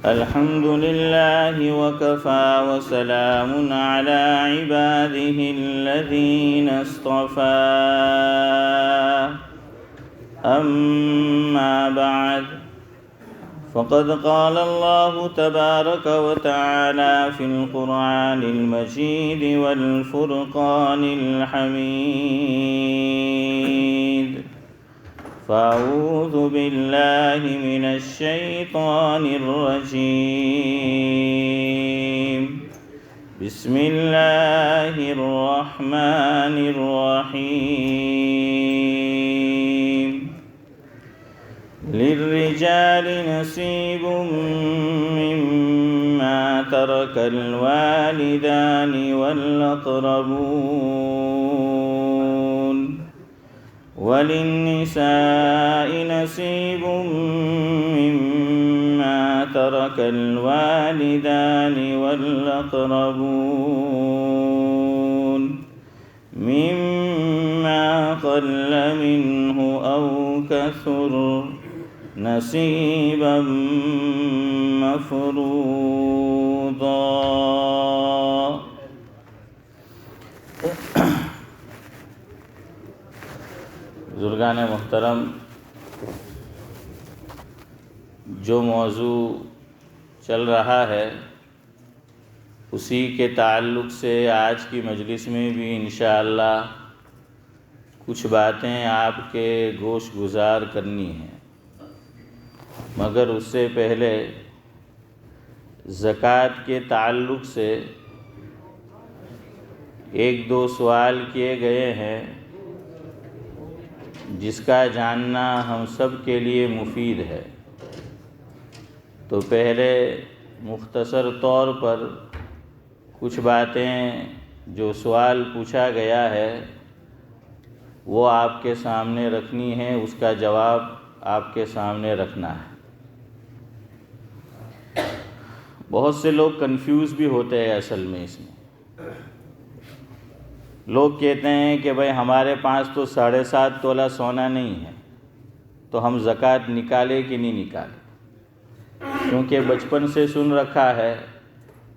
الحمد لله وكفى وسلام على عباده الذين اصطفى أما بعد فقد قال الله تبارك وتعالى في القرآن المجيد والفرقان الحميد فأعوذ بالله من الشيطان الرجيم بسم الله الرحمن الرحيم للرجال نصيب مما ترك الوالدان والأقربون وللنساء نصيب مما ترك الوالدان والأقربون مما قل منه أو كثر نصيبا مفروضا. بزرگان محترم، جو موضوع چل رہا ہے اسی کے تعلق سے آج کی مجلس میں بھی انشاءاللہ کچھ باتیں آپ کے گوش گزار کرنی ہیں، مگر اس سے پہلے زکوٰۃ کے تعلق سے ایک دو سوال کیے گئے ہیں جس کا جاننا ہم سب کے لیے مفید ہے. تو پہلے مختصر طور پر کچھ باتیں جو سوال پوچھا گیا ہے وہ آپ کے سامنے رکھنی ہے، اس کا جواب آپ کے سامنے رکھنا ہے. بہت سے لوگ کنفیوز بھی ہوتے ہیں اصل میں اس میں. لوگ کہتے ہیں کہ بھائی ہمارے پاس تو 7.5 تولہ سونا نہیں ہے تو ہم زکوٰۃ نکالے کہ نہیں نکالے، کیونکہ بچپن سے سن رکھا ہے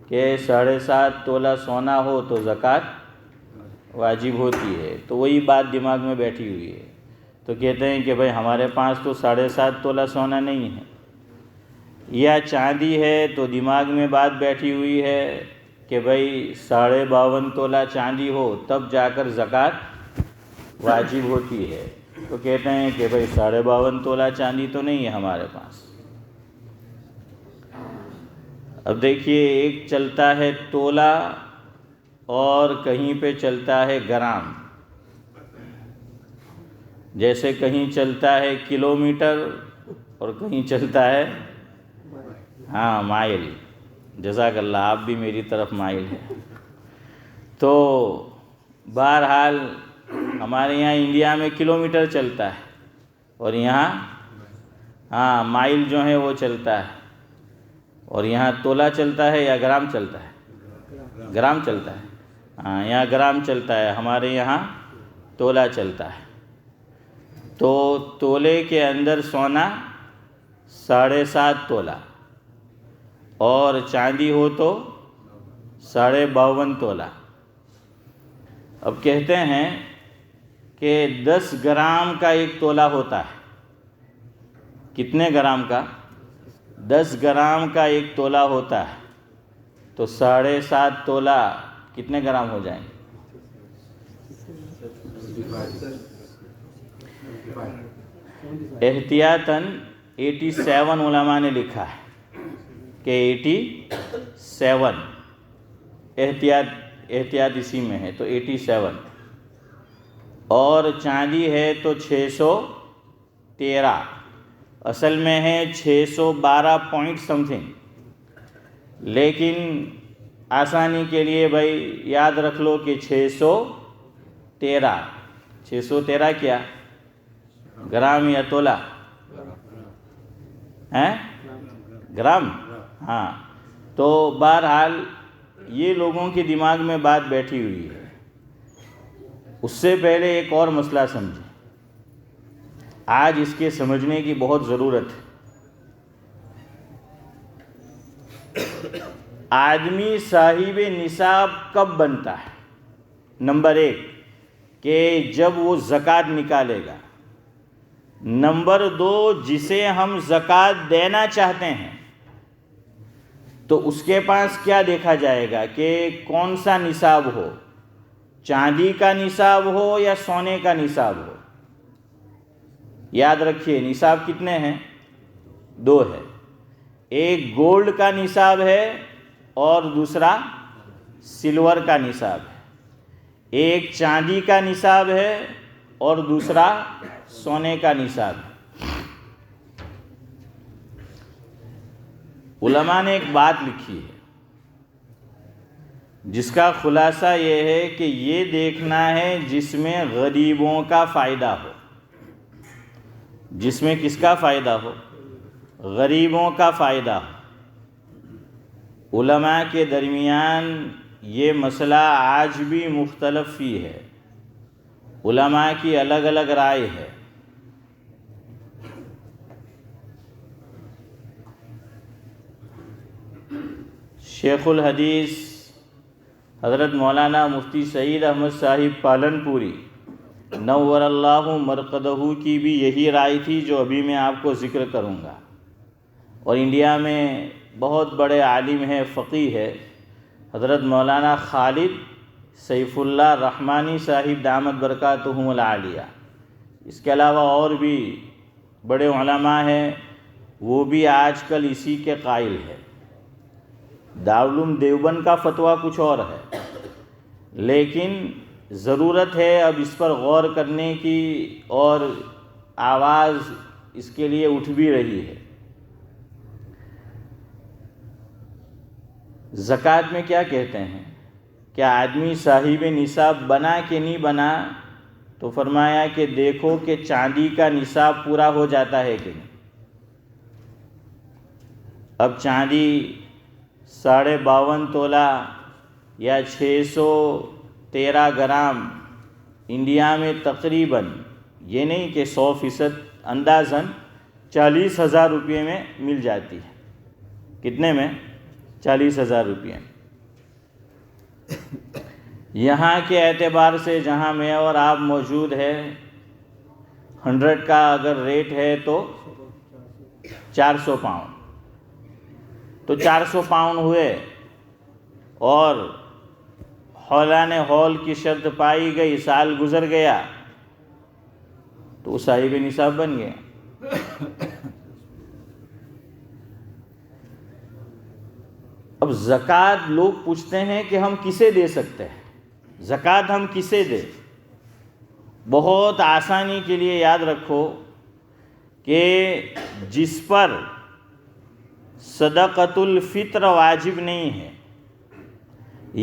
کہ 7.5 تولہ سونا ہو تو زکوٰۃ واجب ہوتی ہے، تو وہی بات دماغ میں بیٹھی ہوئی ہے. تو کہتے ہیں کہ بھائی ہمارے پاس تو 7.5 تولہ سونا نہیں ہے، یا چاندی ہے تو دماغ میں بات بیٹھی ہوئی ہے کہ بھائی 52.5 تولہ چاندی ہو تب جا کر زکوٰۃ واجب ہوتی ہے. تو کہتے ہیں کہ بھائی 52.5 تولہ چاندی تو نہیں ہے ہمارے پاس. اب دیکھیے، ایک چلتا ہے تولہ اور کہیں پہ چلتا ہے گرام. جیسے کہیں چلتا ہے کلومیٹر اور کہیں چلتا ہے مائل. جزاک اللہ، آپ بھی میری طرف مائل ہیں. تو بہرحال ہمارے یہاں انڈیا میں کلومیٹر چلتا ہے اور یہاں مائل جو ہے وہ چلتا ہے. اور یہاں تولہ چلتا ہے یا گرام چلتا ہے؟ گرام چلتا ہے. یہاں گرام چلتا ہے، ہمارے یہاں تولہ چلتا ہے. تو تولے کے اندر سونا 7.5 تولہ اور چاندی ہو تو 52.5 تولہ. اب کہتے ہیں کہ 10 گرام کا ایک تولہ ہوتا ہے. کتنے گرام کا؟ 10 گرام کا ایک تولہ ہوتا ہے. تو 7.5 تولہ کتنے گرام ہو جائیں گے؟ احتیاطاً 87 علماء نے لکھا ہے کہ 87 احتیاط اسی میں ہے تو 87. اور چاندی ہے تو 613، اصل میں ہے 612 پوائنٹ سم تھنگ. لیکن آسانی کے لیے بھائی یاد رکھ لو کہ 613 کیا گرام یا تولہ؟ گرام. تو بہرحال یہ لوگوں کے دماغ میں بات بیٹھی ہوئی ہے. اس سے پہلے ایک اور مسئلہ سمجھیں، آج اس کے سمجھنے کی بہت ضرورت ہے. آدمی صاحب نصاب کب بنتا ہے؟ نمبر 1 کہ جب وہ زکوٰۃ نکالے گا. نمبر 2 جسے ہم زکوٰۃ دینا چاہتے ہیں تو اس کے پاس کیا دیکھا جائے گا کہ کون سا نصاب ہو، چاندی کا نصاب ہو یا سونے کا نصاب ہو. یاد رکھیے نصاب کتنے ہیں؟ 2 ہے. ایک گولڈ کا نصاب ہے اور دوسرا سلور کا نصاب ہے. ایک چاندی کا نصاب ہے اور دوسرا سونے کا نصاب ہے. علماء نے ایک بات لکھی ہے جس کا خلاصہ یہ ہے کہ یہ دیکھنا ہے جس میں غریبوں کا فائدہ ہو. جس میں کس کا فائدہ ہو؟ غریبوں کا فائدہ ہو. علماء کے درمیان یہ مسئلہ آج بھی مختلف ہی ہے، علماء کی الگ الگ رائے ہے. شیخ الحدیث حضرت مولانا مفتی سعید احمد صاحب پالنپوری نور اللہ مرقدہ کی بھی یہی رائے تھی جو ابھی میں آپ کو ذکر کروں گا. اور انڈیا میں بہت بڑے عالم ہیں، فقیہ ہے، حضرت مولانا خالد سیف اللہ رحمانی صاحب دامت برکاتہم العالیہ. اس کے علاوہ اور بھی بڑے علماء ہیں، وہ بھی آج کل اسی کے قائل ہے. دارالعلوم دیوبند کا فتویٰ کچھ اور ہے، لیکن ضرورت ہے اب اس پر غور کرنے کی، اور آواز اس کے لیے اٹھ بھی رہی ہے. زکوٰۃ میں کیا کہتے ہیں؟ کیا آدمی صاحب نصاب بنا کہ نہیں بنا؟ تو فرمایا کہ دیکھو کہ چاندی کا نصاب پورا ہو جاتا ہے کہ نہیں. اب چاندی 52.5 تولہ یا 613 گرام انڈیا میں تقریباً، یہ نہیں کہ 100%، اندازاً 40,000 روپے میں مل جاتی ہے. کتنے میں؟ 40,000 روپے. یہاں کے اعتبار سے جہاں میں اور آپ موجود ہے، 100 کا اگر ریٹ ہے تو 400 پاؤنڈ. تو 400 پاؤنڈ ہوئے اور حولان ہول کی شرط پائی گئی، سال گزر گیا تو صاحب نصاب بن گیا. اب زکوٰۃ لوگ پوچھتے ہیں کہ ہم کسے دے سکتے ہیں، زکوٰۃ ہم کسے دیں؟ بہت آسانی کے لیے یاد رکھو کہ جس پر صدقۃ الفطر واجب نہیں ہے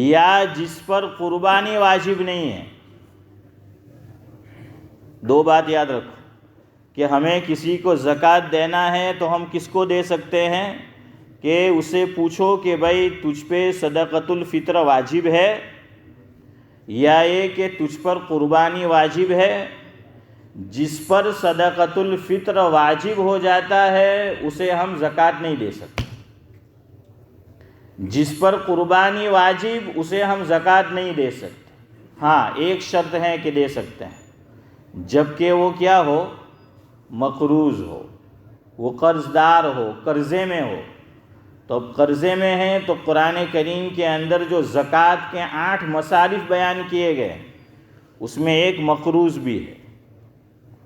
یا جس پر قربانی واجب نہیں ہے، 2 بات یاد رکھو کہ ہمیں کسی کو زکوٰۃ دینا ہے تو ہم کس کو دے سکتے ہیں کہ اسے پوچھو کہ بھائی تجھ پہ صدقۃ الفطر واجب ہے یا یہ کہ تجھ پر قربانی واجب ہے. جس پر صدقۃ الفطر واجب ہو جاتا ہے اسے ہم زکوٰۃ نہیں دے سکتے. جس پر قربانی واجب اسے ہم زکوٰۃ نہیں دے سکتے. ہاں ایک شرط ہے کہ دے سکتے ہیں، جبکہ وہ کیا ہو؟ مقروض ہو، وہ قرض دار ہو، قرضے میں ہو. تو اب قرضے میں ہیں تو قرآن کریم کے اندر جو زکوٰۃ کے 8 مصارف بیان کیے گئے اس میں ایک مقروض بھی ہے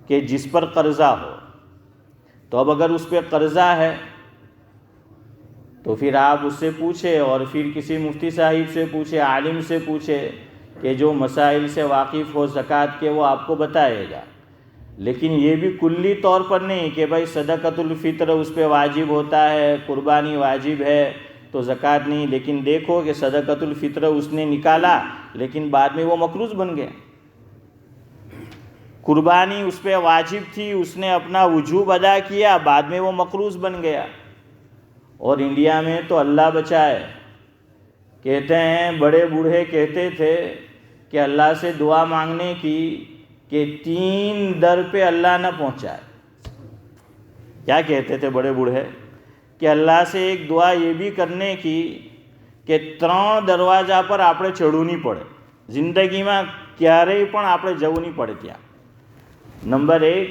کہ جس پر قرضہ ہو. تو اب اگر اس پہ قرضہ ہے تو پھر آپ اس سے پوچھے، اور پھر کسی مفتی صاحب سے پوچھے، عالم سے پوچھے کہ جو مسائل سے واقف ہو زکوٰۃ کے، وہ آپ کو بتائے گا. لیکن یہ بھی کلی طور پر نہیں کہ بھائی صدقۃ الفطر اس پہ واجب ہوتا ہے، قربانی واجب ہے تو زکوٰۃ نہیں. لیکن دیکھو کہ صدقۃ الفطر اس نے نکالا لیکن بعد میں وہ مقروض بن گیا. قربانی اس پہ واجب تھی، اس نے اپنا وجوب ادا کیا، بعد میں وہ مقروض بن گیا. اور انڈیا میں تو اللہ بچائے، کہتے ہیں بڑے بوڑھے کہتے تھے کہ اللہ سے دعا مانگنے کی کہ 3 در پہ اللہ نہ پہنچائے. کیا کہتے تھے بڑے بوڑھے؟ کہ اللہ سے ایک دعا یہ بھی کرنے کی કે 3 દરવાજા પર આપણે ચડવું નહીં પડે, જિંદગીમાં ક્યારેય પણ આપણે જવું નહીં પડે ત્યાં. નંબર 1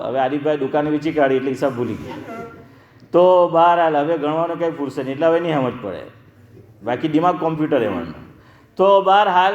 હવે આરીફ ભાઈ દુકાને વેચી કાઢી એટલે હિસાબ ભૂલી ગયા. તો બહરહાલ હવે ગણવાનો કંઈ ફુરસત નહીં, એટલે હવે નહીં સમજ પડે, બાકી દિમાગ કોમ્પ્યુટર એવાનું. તો બહરહાલ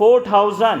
4,000,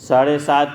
7.5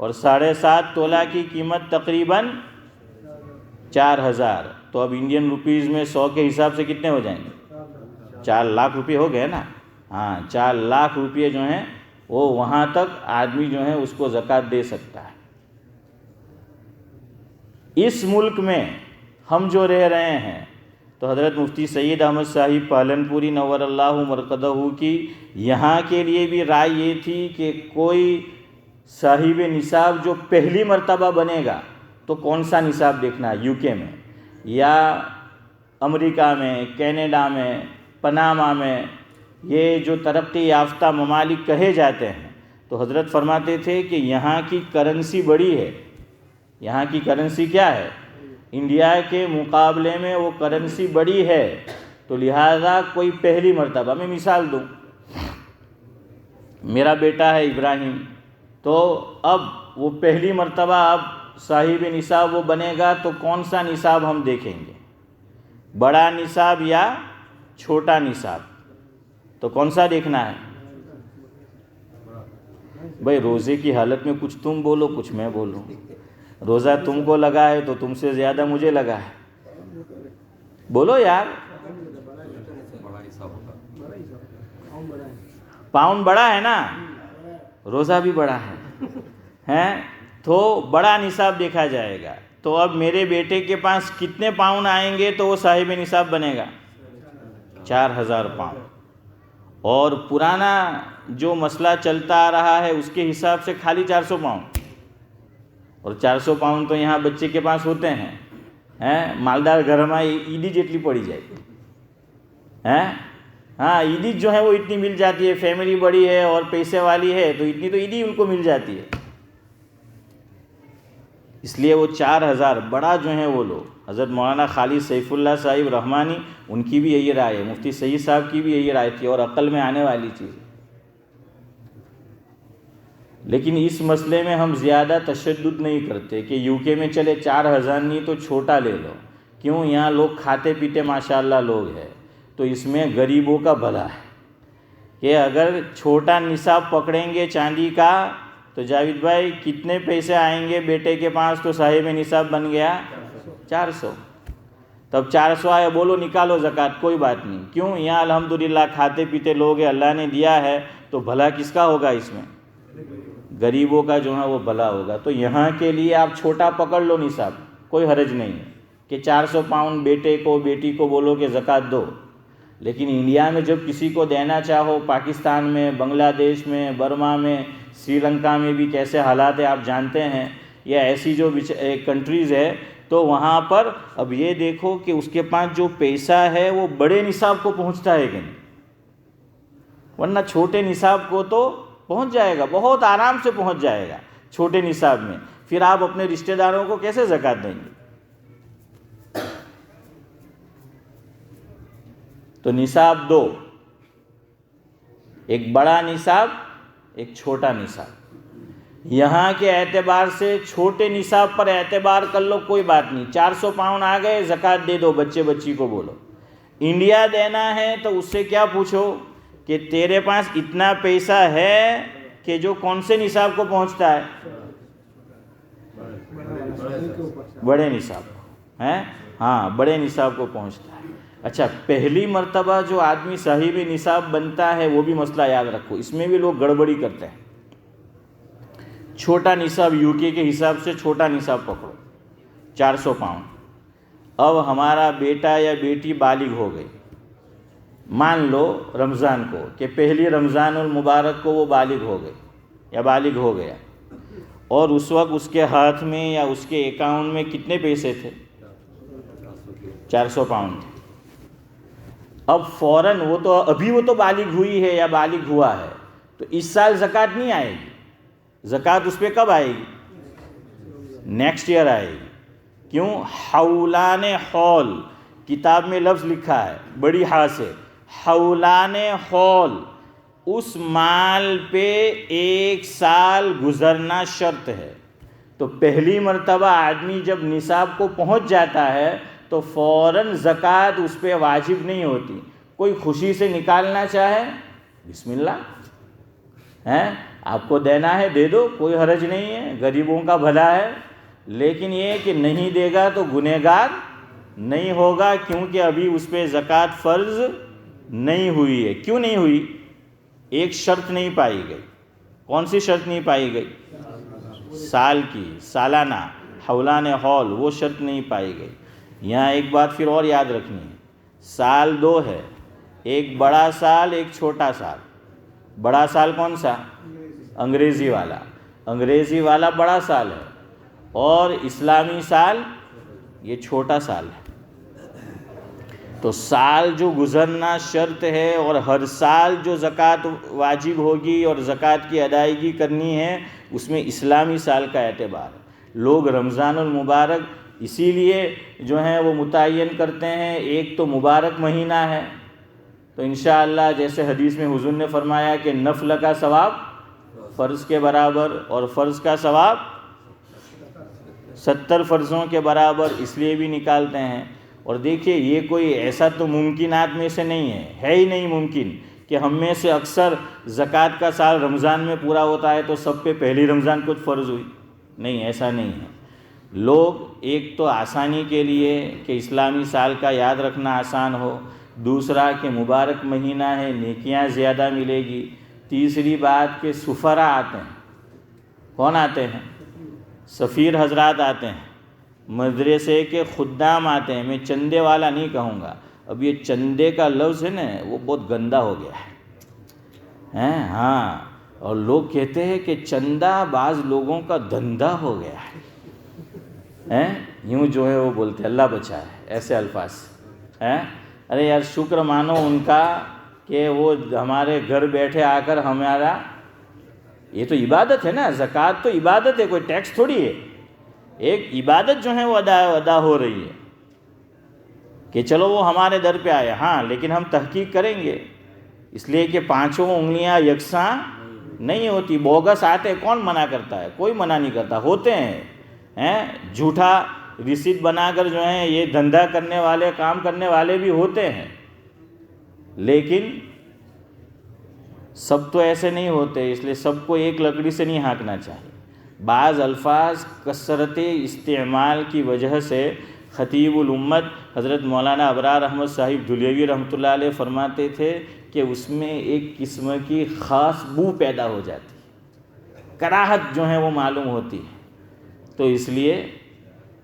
اور 7.5 تولہ کی قیمت تقریباً 4,000. تو اب انڈین روپیز میں 100 کے حساب سے کتنے ہو جائیں گے؟ 4 لاکھ روپے ہو گئے نا. ہاں 4 لاکھ روپے جو ہیں وہ وہاں تک آدمی جو ہے اس کو زکوٰۃ دے سکتا ہے. اس ملک میں ہم جو رہ رہے ہیں تو حضرت مفتی سید احمد صاحب پالنپوری نور اللہ مرقدہ کی یہاں کے لیے بھی رائے یہ تھی کہ کوئی صاحب نصاب جو پہلی مرتبہ بنے گا تو کون سا نصاب دیکھنا ہے، یو کے میں یا امریکہ میں، کینیڈا میں، پناما میں، یہ جو ترقی یافتہ ممالک کہے جاتے ہیں، تو حضرت فرماتے تھے کہ یہاں کی کرنسی بڑی ہے. یہاں کی کرنسی کیا ہے؟ انڈیا کے مقابلے میں وہ کرنسی بڑی ہے. تو لہٰذا کوئی پہلی مرتبہ، میں مثال دوں، میرا بیٹا ہے ابراہیم، تو اب وہ پہلی مرتبہ اب صاحب نصاب وہ بنے گا تو کون سا نصاب ہم دیکھیں گے، بڑا نصاب یا چھوٹا نصاب؟ تو کون سا دیکھنا ہے بھائی؟ روزے کی حالت میں کچھ تم بولو کچھ میں بولوں. روزہ تم کو لگا ہے تو تم سے زیادہ مجھے لگا ہے، بولو یار. پاؤنڈ بڑا ہے نا، روزہ بھی بڑا ہے تو بڑا نصاب دیکھا جائے گا. تو اب میرے بیٹے کے پاس کتنے پاؤنڈ آئیں گے تو وہ صاحب نصاب بنے گا؟ 4,000 پاؤنڈ. اور پرانا جو مسئلہ چلتا آ رہا ہے اس کے حساب سے خالی 400 پاؤنڈ. اور 400 پاؤنڈ تو یہاں بچے کے پاس ہوتے ہیں مالدار گھر میں عیدی جتنی پڑی جائے گی. ہاں عیدی جو ہے وہ اتنی مل جاتی ہے، فیملی بڑی ہے اور پیسے والی ہے تو اتنی تو عیدی ان کو مل جاتی ہے. اس لیے وہ 4,000 بڑا جو ہیں وہ لوگ. حضرت مولانا خالد سیف اللہ صاحب رحمانی ان کی بھی یہی رائے ہے، مفتی سید صاحب کی بھی یہی رائے تھی اور عقل میں آنے والی چیز. لیکن اس مسئلے میں ہم زیادہ تشدد نہیں کرتے کہ یو کے میں چلے 4,000 نہیں تو چھوٹا لے لو. کیوں؟ یہاں لوگ کھاتے پیتے ماشاءاللہ لوگ ہیں، تو اس میں غریبوں کا بھلا ہے کہ اگر چھوٹا نصاب پکڑیں گے چاندی کا تو جاوید بھائی کتنے پیسے آئیں گے بیٹے کے پاس؟ تو صاحب نصاب بن گیا 400. تب 400 آئے، بولو نکالو زکوٰۃ، کوئی بات نہیں. کیوں؟ یہاں الحمدللہ کھاتے پیتے لوگ ہیں، اللہ نے دیا ہے، تو بھلا کس کا ہوگا اس میں؟ غریبوں کا جو ہے وہ بھلا ہوگا. تو یہاں کے لیے آپ چھوٹا پکڑ لو نصاب، کوئی حرج نہیں ہے کہ 400 پاؤنڈ بیٹے کو بیٹی کو بولو کہ زکوٰۃ دو. لیکن انڈیا میں جب کسی کو دینا چاہو، پاکستان میں، بنگلہ دیش میں، برما میں، سری لنکا میں بھی کیسے حالات ہیں آپ جانتے ہیں، یا ایسی جو کنٹریز ہے، تو وہاں پر اب یہ دیکھو کہ اس کے پاس جو پیسہ ہے وہ بڑے نصاب کو پہنچتا ہے کہ نہیں، ورنہ چھوٹے نصاب کو تو پہنچ جائے گا، بہت آرام سے پہنچ جائے گا چھوٹے نصاب میں. پھر آپ اپنے رشتہ داروں کو کیسے زکوٰۃ دیں گے؟ تو نصاب 2، ایک بڑا نصاب، ایک چھوٹا نصاب. یہاں کے اعتبار سے چھوٹے نصاب پر اعتبار کر لو، کوئی بات نہیں. 400 پاؤنڈ آ گئے، زکوٰۃ دے دو، بچے بچی کو بولو. انڈیا دینا ہے تو اس سے کیا پوچھو کہ تیرے پاس اتنا پیسہ ہے کہ جو کون سے نصاب کو پہنچتا ہے؟ بڑے نصاب کو. ہاں بڑے نصاب کو پہنچتا ہے. اچھا، پہلی مرتبہ جو آدمی صاحب نصاب بنتا ہے وہ بھی مسئلہ یاد رکھو، اس میں بھی لوگ گڑبڑی کرتے ہیں. چھوٹا نصاب یو کے حساب سے چھوٹا نصاب پکڑو 400 پاؤنڈ. اب ہمارا بیٹا یا بیٹی بالغ ہو گئی، مان لو رمضان کو کہ پہلی رمضان المبارک کو وہ بالغ ہو گئی یا بالغ ہو گیا، اور اس وقت اس کے ہاتھ میں یا اس کے اکاؤنٹ میں کتنے پیسے تھے؟ 400 پاؤنڈ تھے. اب فوراً وہ تو بالغ ہوئی ہے یا بالغ ہوا ہے، تو اس سال زکوٰۃ نہیں آئے گی. زکوٰۃ اس پہ کب آئے گی؟ نیکسٹ ایئر آئے گی. کیوں؟ حولان حول، کتاب میں لفظ لکھا ہے بڑی ہا سے، حولان حول، اس مال پہ 1 سال گزرنا شرط ہے. تو پہلی مرتبہ آدمی جب نصاب کو پہنچ جاتا ہے تو فوراً زکوٰۃ اس پہ واجب نہیں ہوتی. کوئی خوشی سے نکالنا چاہے بسم اللہ، آپ کو دینا ہے دے دو، کوئی حرج نہیں ہے، غریبوں کا بھلا ہے، لیکن یہ کہ نہیں دے گا تو گنہگار نہیں ہوگا، کیونکہ ابھی اس پہ زکوٰۃ فرض نہیں ہوئی ہے۔ کیوں نہیں ہوئی؟ ایک شرط نہیں پائی گئی۔ کون سی شرط نہیں پائی گئی؟ سال کی، سالانہ، حولان حول، وہ شرط نہیں پائی گئی۔ یہاں ایک بات پھر اور یاد رکھنی ہے، سال دو ہے، ایک بڑا سال، ایک چھوٹا سال۔ بڑا سال کون سا؟ انگریزی والا، انگریزی والا بڑا سال ہے، اور اسلامی سال یہ چھوٹا سال ہے۔ تو سال جو گزرنا شرط ہے، اور ہر سال جو زکوٰۃ واجب ہوگی اور زکوٰۃ کی ادائیگی کرنی ہے، اس میں اسلامی سال کا اعتبار ہے۔ لوگ رمضان المبارک اسی لیے جو ہیں وہ متعین کرتے ہیں، ایک تو مبارک مہینہ ہے، تو انشاءاللہ جیسے حدیث میں حضور نے فرمایا کہ نفل کا ثواب فرض کے برابر، اور فرض کا ثواب 70 فرضوں کے برابر، اس لیے بھی نکالتے ہیں۔ اور دیکھیے یہ کوئی ایسا تو ممکنات میں سے نہیں ہے ہی نہیں ممکن کہ ہم میں سے اکثر زکوٰۃ کا سال رمضان میں پورا ہوتا ہے تو سب پہ پہلی رمضان کو فرض ہوئی، نہیں، ایسا نہیں ہے۔ لوگ ایک تو آسانی کے لیے کہ اسلامی سال کا یاد رکھنا آسان ہو، دوسرا کہ مبارک مہینہ ہے، نیکیاں زیادہ ملے گی، تیسری بات کہ سفرا آتے ہیں۔ کون آتے ہیں؟ سفیر حضرات آتے ہیں، مدرسے کے خدام آتے ہیں۔ میں چندے والا نہیں کہوں گا، اب یہ چندے کا لفظ ہے نا وہ بہت گندا ہو گیا ہے، ہاں، اور لوگ کہتے ہیں کہ چندہ بعض لوگوں کا دھندا ہو گیا ہے، یوں جو ہے وہ بولتے اللہ بچائے ایسے الفاظ ہیں۔ ارے یار شکر مانو ان کا کہ وہ ہمارے گھر بیٹھے آ کر ہمارا، یہ تو عبادت ہے نا، زکوٰۃ تو عبادت ہے، کوئی ٹیکس تھوڑی ہے، ایک عبادت جو ہے وہ ادا ہو رہی ہے کہ چلو وہ ہمارے در پہ آئے، ہاں، لیکن ہم تحقیق کریں گے، اس لیے کہ پانچوں انگلیاں یکساں نہیں ہوتی، بوگس آتے، کون منع کرتا ہے؟ کوئی منع نہیں کرتا، ہوتے ہیں، جھوٹا رسید بنا کر جو ہیں یہ دھندا کرنے والے، کام کرنے والے بھی ہوتے ہیں، لیکن سب تو ایسے نہیں ہوتے، اس لیے سب کو ایک لکڑی سے نہیں ہانکنا چاہیے۔ بعض الفاظ کثرت استعمال کی وجہ سے خطیب الامت حضرت مولانا ابرار احمد صاحب دھلیوی رحمۃ اللہ علیہ فرماتے تھے کہ اس میں ایک قسم کی خاص بو پیدا ہو جاتی ہے، کراہت جو ہے وہ معلوم ہوتی ہے۔ تو اس لیے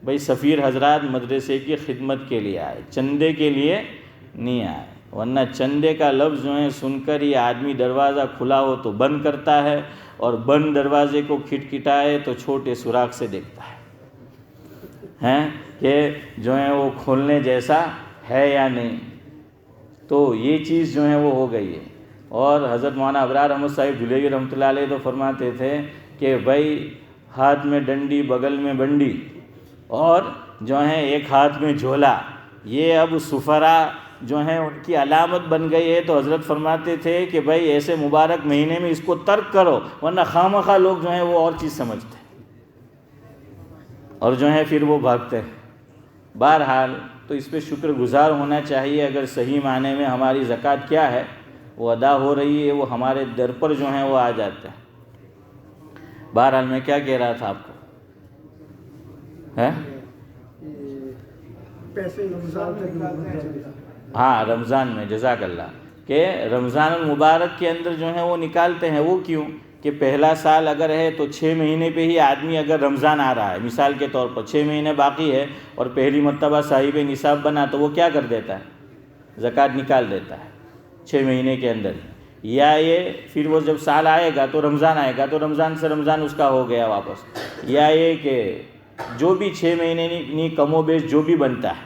بھئی سفیر حضرات مدرسے کی خدمت کے لیے آئے، چندے کے لیے نہیں آئے، ورنہ چندے کا لفظ جو ہے سن کر ہی آدمی دروازہ کھلا ہو تو بند کرتا ہے، اور بند دروازے کو کھٹکھٹائے تو چھوٹے سوراخ سے دیکھتا ہے کہ جو ہے وہ کھولنے جیسا ہے یا نہیں۔ تو یہ چیز جو ہے وہ ہو گئی ہے۔ اور حضرت مولانا ابرار احمد صاحب دھلیوی رحمۃ اللہ علیہ تو فرماتے تھے کہ بھائی ہاتھ میں ڈنڈی بغل میں بنڈی، اور جو ہے ایک ہاتھ میں جھولا، یہ اب سفرا جو ہیں ان کی علامت بن گئی ہے۔ تو حضرت فرماتے تھے کہ بھائی ایسے مبارک مہینے میں اس کو ترک کرو، ورنہ خواہ لوگ جو ہیں وہ اور چیز سمجھتے ہیں اور جو ہیں پھر وہ بھاگتے ہیں۔ بہرحال تو اس پہ شکر گزار ہونا چاہیے، اگر صحیح معنی میں ہماری زکوٰۃ کیا ہے وہ ادا ہو رہی ہے، وہ ہمارے در پر جو ہیں وہ آ جاتے ہیں۔ بہرحال میں کیا کہہ رہا تھا آپ کو، ہاں رمضان میں، جزاک اللہ، کہ رمضان المبارک کے اندر جو ہیں وہ نکالتے ہیں۔ وہ کیوں کہ پہلا سال اگر ہے تو 6 مہینے پہ ہی آدمی، اگر رمضان آ رہا ہے مثال کے طور پر 6 مہینے باقی ہے اور پہلی مرتبہ صاحب نصاب بنا تو وہ کیا کر دیتا ہے؟ زکوٰۃ نکال دیتا ہے 6 مہینے کے اندر۔ یا یہ پھر وہ جب سال آئے گا تو رمضان آئے گا تو رمضان سے رمضان اس کا ہو گیا واپس، یا یہ کہ جو بھی 6 مہینے نہیں کم و بیش جو بھی بنتا ہے،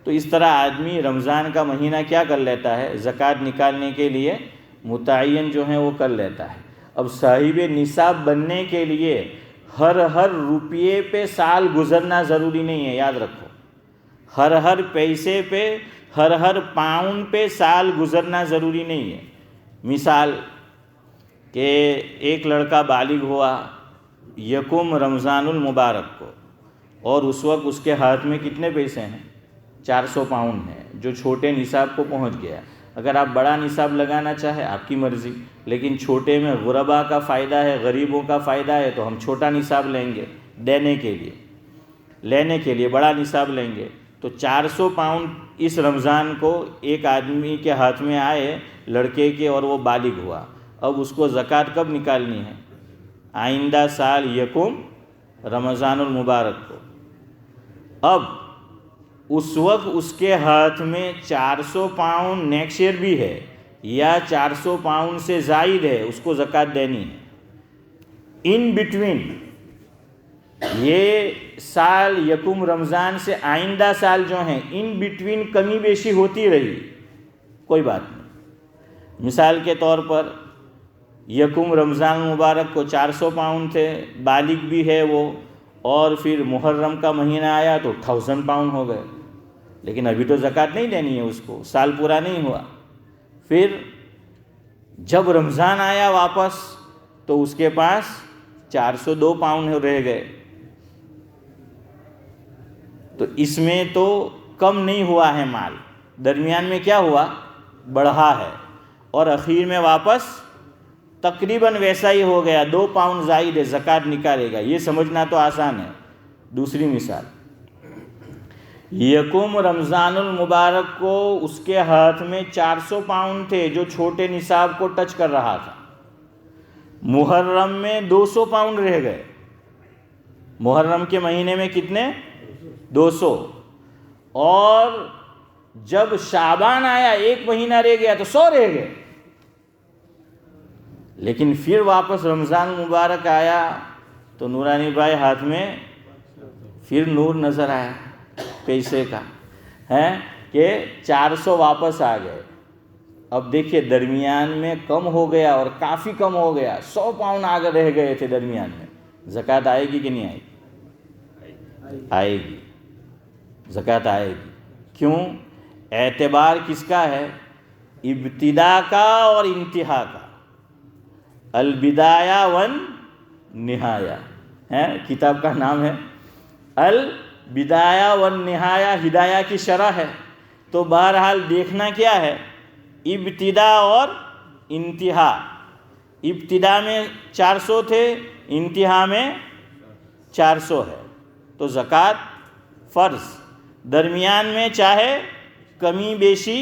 تو اس طرح آدمی رمضان کا مہینہ کیا کر لیتا ہے؟ زکوٰۃ نکالنے کے لیے متعین جو ہے وہ کر لیتا ہے۔ اب صاحب نصاب بننے کے لیے ہر روپیے پہ سال گزرنا ضروری نہیں ہے، یاد رکھو، ہر پیسے پہ، ہر پاؤنڈ پہ سال گزرنا ضروری نہیں ہے۔ مثال کہ ایک لڑکا بالغ ہوا یکم رمضان المبارک کو، اور اس وقت اس کے ہاتھ میں کتنے پیسے ہیں؟ 400 پاؤنڈ ہیں، جو چھوٹے نصاب کو پہنچ گیا۔ اگر آپ بڑا نصاب لگانا چاہے آپ کی مرضی، لیکن چھوٹے میں غربا کا فائدہ ہے، غریبوں کا فائدہ ہے، تو ہم چھوٹا نصاب لیں گے لینے کے لیے بڑا نصاب لیں گے۔ تو 400 پاؤنڈ اس رمضان کو ایک آدمی کے ہاتھ میں آئے لڑکے کے، اور وہ بالغ ہوا، اب اس کو زکوٰۃ کب نکالنی ہے؟ آئندہ سال یکم رمضان المبارک کو۔ اب اس وقت اس کے ہاتھ میں 400 پاؤنڈ نیکسٹ ایئر بھی ہے یا 400 پاؤنڈ سے زائد ہے، اس کو زکوٰۃ دینی ہے۔ ان بٹوین یہ سال یکم رمضان سے آئندہ سال جو ہیں، ان بٹوین کمی بیشی ہوتی رہی، کوئی بات نہیں۔ مثال کے طور پر یکم رمضان مبارک کو 400 پاؤنڈ تھے، بالغ بھی ہے وہ، اور پھر محرم کا مہینہ آیا تو 1000 پاؤنڈ ہو گئے، لیکن ابھی تو زکوٰۃ نہیں دینی ہے اس کو، سال پورا نہیں ہوا۔ پھر جب رمضان آیا واپس تو اس کے پاس 402 پاؤنڈ رہ گئے، تو اس میں تو کم نہیں ہوا ہے مال، درمیان میں کیا ہوا؟ بڑھا ہے، اور اخیر میں واپس تقریباً ویسا ہی ہو گیا، 2 پاؤنڈ زائد ہے، زکوٰۃ نکالے گا۔ یہ سمجھنا تو آسان ہے۔ دوسری مثال، یکم رمضان المبارک کو اس کے ہاتھ میں 400 پاؤنڈ تھے جو چھوٹے نصاب کو ٹچ کر رہا تھا، محرم میں 200 پاؤنڈ رہ گئے۔ محرم کے مہینے میں کتنے؟ 200۔ اور جب شعبان آیا، 1 مہینہ رہ گیا تو 100 رہ گئے۔ لیکن پھر واپس رمضان مبارک آیا تو نورانی بھائی ہاتھ میں پھر نور نظر آیا پیسے کا، ہے کہ 400 واپس آ گئے۔ اب دیکھیے درمیان میں کم ہو گیا، اور کافی کم ہو گیا، 100 پاؤنڈ آگے رہ گئے تھے درمیان میں۔ زکوٰۃ آئے گی کہ نہیں آئے گی؟ آئے گی، زکوٰۃ آئے گی۔ کیوں؟ اعتبار کس کا ہے؟ ابتدا کا اور انتہا کا، البدایہ والنہایہ ہے، کتاب کا نام ہے البدایہ والنہایہ، ہدایہ کی شرح ہے۔ تو بہرحال دیکھنا کیا ہے؟ ابتدا اور انتہا۔ ابتدا میں 400 تھے، انتہا میں 400 ہے، تو زکوٰۃ فرض۔ درمیان میں چاہے کمی بیشی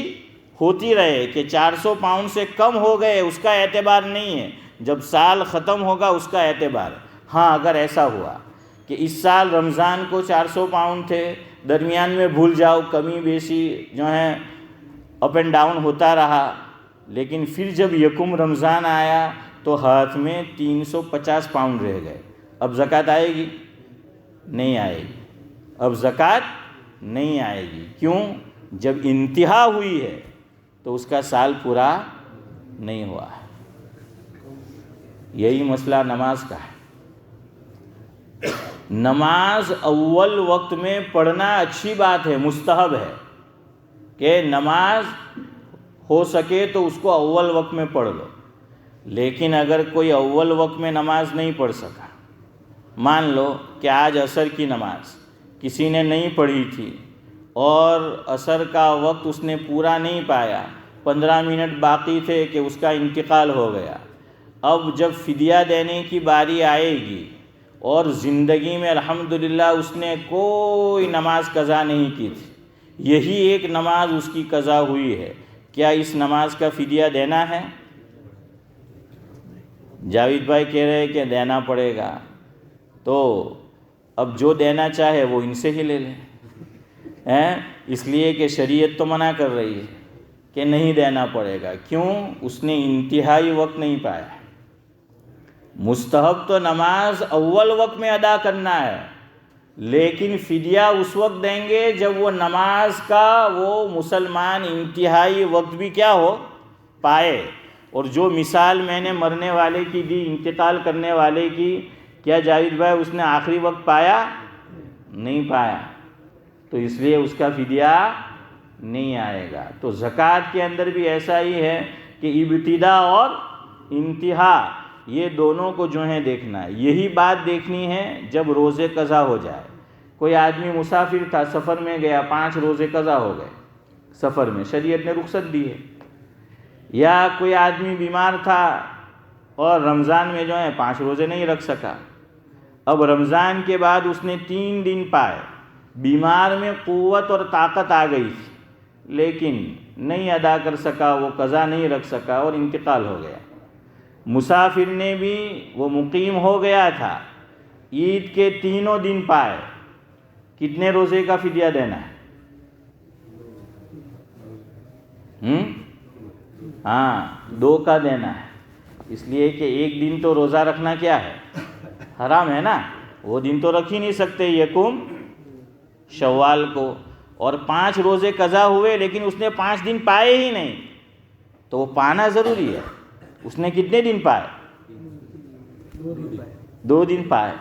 ہوتی رہے کہ 400 پاؤنڈ سے کم ہو گئے، اس کا اعتبار نہیں ہے، جب سال ختم ہوگا اس کا اعتبار ہے۔ ہاں اگر ایسا ہوا کہ اس سال رمضان کو 400 پاؤنڈ تھے، درمیان میں بھول جاؤ، کمی بیشی جو ہے اپ اینڈ ڈاؤن ہوتا رہا، لیکن پھر جب یکم رمضان آیا تو ہاتھ میں 350 پاؤنڈ رہ گئے، اب زکوٰۃ آئے گی؟ نہیں آئے گی، اب زکوٰۃ نہیں آئے گی۔ کیوں؟ جب انتہا ہوئی ہے تو اس کا سال پورا نہیں ہوا ہے۔ یہی مسئلہ نماز کا ہے۔ نماز اول وقت میں پڑھنا اچھی بات ہے، مستحب ہے کہ نماز ہو سکے تو اس کو اول وقت میں پڑھ لو، لیکن اگر کوئی اول وقت میں نماز نہیں پڑھ سکا، مان لو کہ آج عصر کی نماز کسی نے نہیں پڑھی تھی اور عصر کا وقت اس نے پورا نہیں پایا، 15 منٹ باقی تھے کہ اس کا انتقال ہو گیا، اب جب فدیہ دینے کی باری آئے گی اور زندگی میں الحمدللہ اس نے کوئی نماز قضا نہیں کی تھی، یہی ایک نماز اس کی قضا ہوئی ہے، کیا اس نماز کا فدیہ دینا ہے؟ جاوید بھائی کہہ رہے ہیں کہ دینا پڑے گا، تو اب جو دینا چاہے وہ ان سے ہی لے لیں، اس لیے کہ شریعت تو منع کر رہی ہے کہ نہیں دینا پڑے گا۔ کیوں؟ اس نے انتہائی وقت نہیں پایا۔ مستحب تو نماز اول وقت میں ادا کرنا ہے، لیکن فدیہ اس وقت دیں گے جب وہ نماز کا وہ مسلمان انتہائی وقت بھی کیا ہو پائے۔ اور جو مثال میں نے مرنے والے کی دی، انتقال کرنے والے کی، کیا جاوید بھائی اس نے آخری وقت پایا؟ نہیں پایا، تو اس لیے اس کا فدیہ نہیں آئے گا۔ تو زکوٰۃ کے اندر بھی ایسا ہی ہے کہ ابتدا اور انتہا یہ دونوں کو جو ہے دیکھنا ہے۔ یہی بات دیکھنی ہے جب روزے قضا ہو جائے۔ کوئی آدمی مسافر تھا، سفر میں گیا، 5 روزے قضا ہو گئے سفر میں، شریعت نے رخصت دی ہے، یا کوئی آدمی بیمار تھا اور رمضان میں جو ہے 5 روزے نہیں رکھ سکا، اب رمضان کے بعد اس نے 3 دن پائے، بیمار میں قوت اور طاقت آ گئی تھی لیکن نہیں ادا کر سکا، وہ قضا نہیں رکھ سکا اور انتقال ہو گیا۔ مسافر نے بھی، وہ مقیم ہو گیا تھا، عید کے 3 دن پائے، کتنے روزے کا فدیہ دینا ہے؟ ہاں 2 کا دینا ہے، اس لیے کہ 1 دن تو روزہ رکھنا کیا ہے؟ حرام ہے نا، وہ دن تو رکھ ہی نہیں سکتے یکم شوال کو، اور 5 روزے قضا ہوئے لیکن اس نے 5 دن پائے ہی نہیں، تو وہ پانا ضروری ہے۔ اس نے کتنے دن پائے؟ 2 دن پائے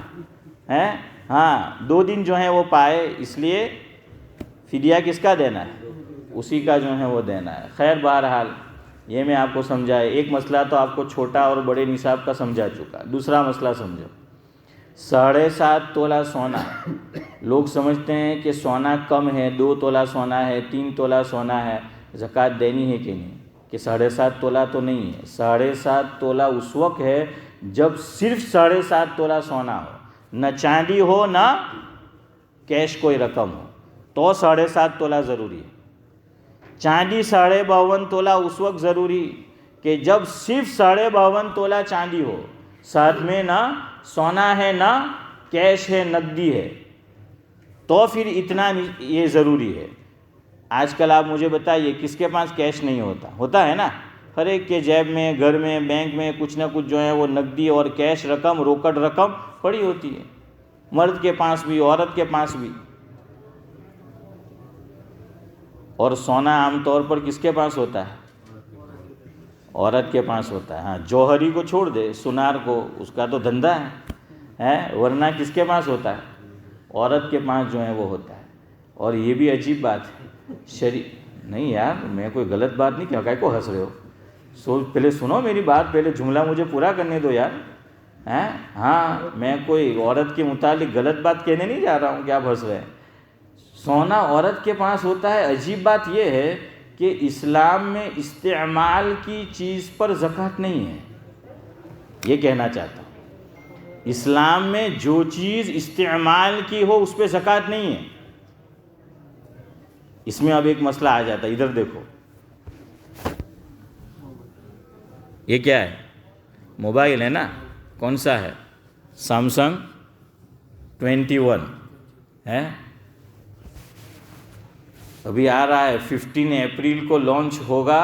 ہیں، ہاں 2 دن جو ہیں وہ پائے، اس لیے فدیہ کس کا دینا ہے؟ اسی کا جو ہے وہ دینا ہے۔ خیر بہرحال یہ میں آپ کو سمجھائے، ایک مسئلہ تو آپ کو چھوٹا اور بڑے نصاب کا سمجھا چکا، دوسرا مسئلہ سمجھو۔ 7.5 تولہ سونا، لوگ سمجھتے ہیں کہ سونا کم ہے، 2 تولہ سونا ہے، 3 تولہ سونا ہے، زکوٰۃ دینی ہے کہ نہیں؟ کہ 7.5 تولہ تو نہیں ہے، 7.5 تولہ اس وقت ہے جب صرف 7.5 تولہ سونا ہو، نہ چاندی ہو نہ کیش کوئی رقم ہو، تو 7.5 تولہ ضروری ہے۔ چاندی 52.5 تولہ اس وقت ضروری کہ جب صرف 52.5 تولہ چاندی ہو، ساتھ میں نہ سونا ہے نہ کیش ہے، نقدی ہے، تو پھر اتنا یہ ضروری ہے۔ آج کل آپ مجھے بتائیے کس کے پاس کیش نہیں ہوتا؟ ہوتا ہے نا، ہر ایک کے جیب میں، گھر میں، بینک میں کچھ نہ کچھ جو ہے وہ نقدی اور کیش رقم، روکڑ رقم پڑی ہوتی ہے، مرد کے پاس بھی عورت کے پاس بھی۔ اور سونا عام طور پر کس کے پاس ہوتا ہے؟ عورت کے پاس ہوتا ہے۔ ہاں جوہری کو چھوڑ دے، سنار کو، اس کا تو دھندا ہے، ورنہ کس کے پاس ہوتا ہے؟ عورت کے پاس جو ہے وہ ہوتا ہے۔ اور یہ بھی عجیب بات ہے، نہیں یار میں کوئی غلط بات نہیں، کیا کو ہنس رہے ہو؟ پہلے سنو میری بات، پہلے جملہ مجھے پورا کرنے دو یار۔ ہاں میں کوئی عورت کے متعلق غلط بات کہنے نہیں جا رہا ہوں کہ آپ ہنس رہے ہیں۔ سونا عورت کے پاس ہوتا ہے۔ عجیب بات یہ ہے کہ اسلام میں استعمال کی چیز پر زکوٰۃ نہیں ہے، یہ کہنا چاہتا ہوں۔ اسلام میں جو چیز استعمال کی ہو اس پہ زکوٰۃ نہیں ہے۔ اس میں اب ایک مسئلہ آ جاتا ہے، ادھر دیکھو، یہ کیا ہے؟ موبائل ہے نا، کون سا ہے؟ سیمسنگ 21 ہے، ابھی آ رہا ہے 15 اپریل کو لانچ ہوگا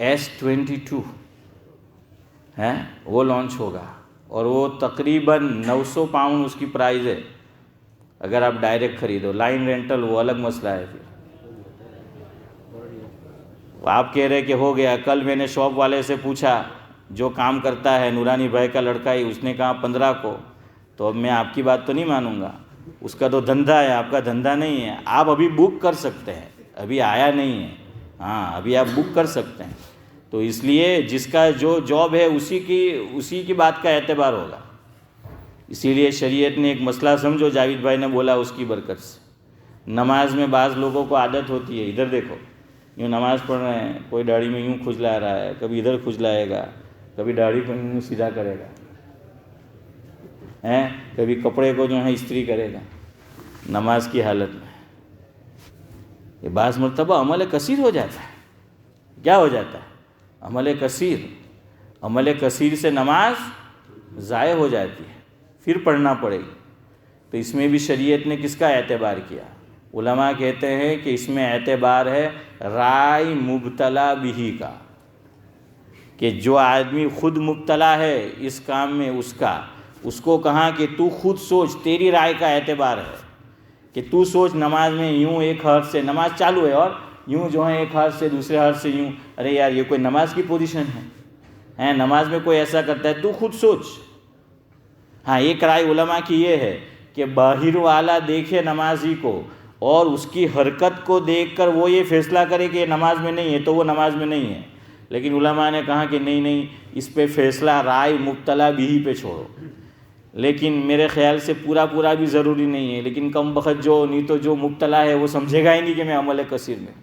S22 ہے، وہ لانچ ہوگا اور وہ تقریباً 900 پاؤنڈ اس کی پرائز ہے اگر آپ ڈائریکٹ خریدو، لائن رینٹل وہ الگ مسئلہ ہے۔ پھر آپ کہہ رہے کہ ہو گیا، کل میں نے شاپ والے سے پوچھا جو کام کرتا ہے، نورانی بھائی کا لڑکا ہی، اس نے کہا 15 کو، تو اب میں آپ کی بات تو نہیں مانوں گا، اس کا تو دھندا ہے، آپ کا دھندا نہیں ہے۔ آپ ابھی بک کر سکتے ہیں، ابھی آیا نہیں ہے، ہاں ابھی آپ بک کر سکتے ہیں، تو اس لیے جس کا جو جاب ہے اسی کی بات کا اعتبار ہوگا۔ اسی لیے شریعت نے ایک مسئلہ سمجھو، جاوید بھائی نے بولا اس کی برکت سے۔ نماز میں بعض لوگوں کو عادت ہوتی ہے، ادھر دیکھو، یوں نماز پڑھ رہے ہیں، کوئی داڑھی میں یوں کھجلا رہا ہے، کبھی ادھر کھجلائے گا، کبھی داڑھی کو یوں سیدھا کرے گا، کبھی کپڑے کو جو ہے استری کرے گا نماز کی حالت میں۔ یہ بعض مرتبہ عمل کثیر ہو جاتا ہے۔ کیا ہو جاتا ہے؟ عمل کثیر سے نماز ضائع ہو جاتی ہے، پھر پڑھنا پڑے گی۔ تو اس میں بھی شریعت نے کس کا اعتبار کیا؟ علماء کہتے ہیں کہ اس میں اعتبار ہے رائے مبتلا بہی کا، کہ جو آدمی خود مبتلا ہے اس کام میں، اس کو کہا کہ تو خود سوچ، تیری رائے کا اعتبار ہے کہ تو سوچ، نماز میں یوں ایک ہاتھ سے نماز چالو ہے اور یوں جو ہے ایک ہاتھ سے دوسرے ہاتھ سے یوں، ارے یار یہ کوئی نماز کی پوزیشن ہے؟ نماز میں کوئی ایسا کرتا ہے؟ تو خود سوچ۔ ہاں ایک رائے علماء کی یہ ہے کہ باہر والا دیکھے نمازی کو اور اس کی حرکت کو دیکھ کر وہ یہ فیصلہ کرے کہ یہ نماز میں نہیں ہے تو وہ نماز میں نہیں ہے، لیکن علماء نے کہا کہ نہیں، اس پہ فیصلہ رائے مبتلا بھی پہ چھوڑو۔ لیکن میرے خیال سے پورا بھی ضروری نہیں ہے، لیکن کم بخت جو نہیں تو جو مبتلا ہے وہ سمجھے گا ہی نہیں کہ میں عمل کثیر میں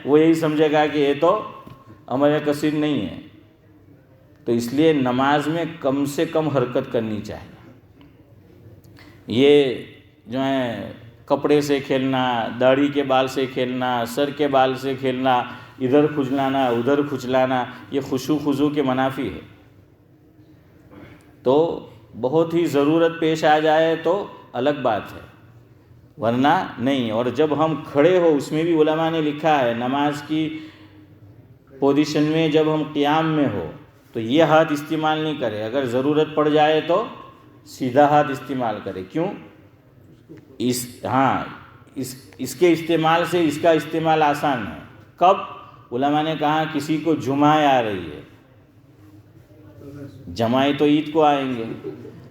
وہ یہی سمجھے گا کہ یہ تو عمل کثیر نہیں ہے. تو اس لیے نماز میں کم سے کم حرکت کرنی چاہیے. یہ جو ہے کپڑے سے کھیلنا، داڑھی کے بال سے کھیلنا، سر کے بال سے کھیلنا، ادھر کھجلانا ادھر کھجلانا، یہ خشوع خضوع کے منافی ہے. تو بہت ہی ضرورت پیش آ جائے تو الگ بات ہے، ورنہ نہیں. اور جب ہم کھڑے ہو، اس میں بھی علماء نے لکھا ہے نماز کی پوزیشن میں جب ہم قیام میں ہو تو یہ ہاتھ استعمال نہیں کرے. اگر ضرورت پڑ جائے تو سیدھا ہاتھ استعمال کرے. کیوں؟ اس کے استعمال سے اس کا استعمال آسان ہے. کب؟ علماء نے کہا کسی کو جمعہ آ رہی ہے، جمعہ تو عید کو آئیں گے،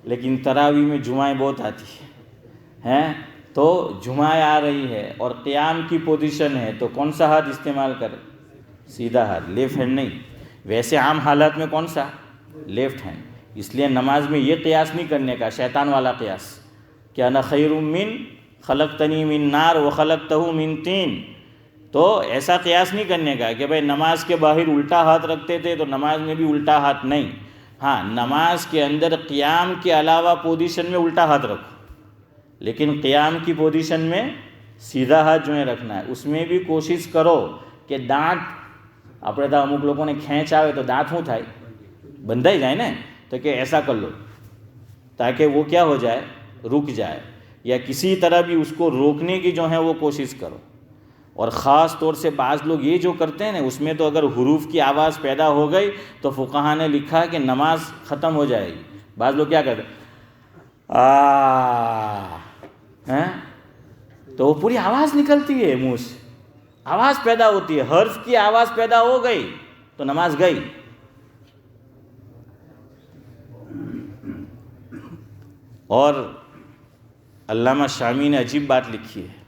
لیکن تراویح میں جمعہ بہت آتی ہے، تو جمعہ آ رہی ہے اور قیام کی پوزیشن ہے، تو کون سا ہاتھ استعمال کرے؟ سیدھا ہاتھ، لیفٹ ہینڈ نہیں. ویسے عام حالات میں کون سا؟ Left hand. اس لیے نماز میں یہ قیاس نہیں کرنے کا، شیطان والا قیاس، کہ انا خیر من خلقتنی من نار وخلقتہ من طین. تو ایسا قیاس نہیں کرنے کا کہ بھائی نماز کے باہر الٹا ہاتھ رکھتے تھے تو نماز میں بھی الٹا ہاتھ نہیں. ہاں، نماز کے اندر قیام کے علاوہ پوزیشن میں الٹا ہاتھ رکھو، لیکن قیام کی پوزیشن میں سیدھا ہاتھ جو ہے رکھنا ہے. اس میں بھی کوشش کرو کہ دانت આપણે તો અમુક લોકોને ખેંચ આવે તો દાંત શું થાય? બંધાઈ જાય ને, તો کہ ایسا کر لو تاکہ وہ کیا ہو جائے؟ رک جائے. یا کسی طرح بھی اس کو روکنے کی جو ہے وہ کوشش کرو. اور خاص طور سے بعض لوگ یہ جو کرتے ہیں نا، اس میں تو اگر حروف کی آواز پیدا ہو گئی تو فقہا نے لکھا کہ نماز ختم ہو جائے گی. بعض لوگ کیا کرتے ہیں تو وہ پوری آواز نکلتی ہے منہ سے، آواز پیدا ہوتی ہے، حرف کی آواز پیدا ہو گئی تو نماز گئی. اور علامہ شامی نے عجیب بات لکھی ہے،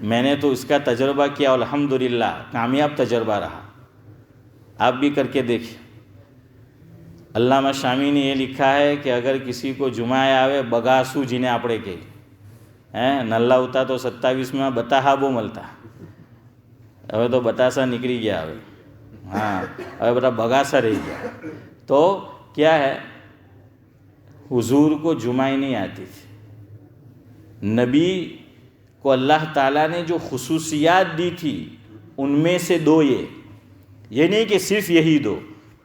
میں نے تو اس کا تجربہ کیا، الحمدللہ کامیاب تجربہ رہا، آپ بھی کر کے دیکھیں. علامہ شامی نے یہ لکھا ہے کہ اگر کسی کو جمعہ آوے بگاسو جنہیں આપણે કહીએ નલ્લા ઉતા તો 27માં બતાહા બહુ મળતા, હવે તો બતાસા નીકળી ગયા, હવે બધા બગાસા રહી ગયા. તો کیا ہے، حضور کو جمعہ ہی نہیں آتی تھی. نبی کو اللہ تعالیٰ نے جو خصوصیات دی تھی ان میں سے دو یہ نہیں کہ صرف یہی دو،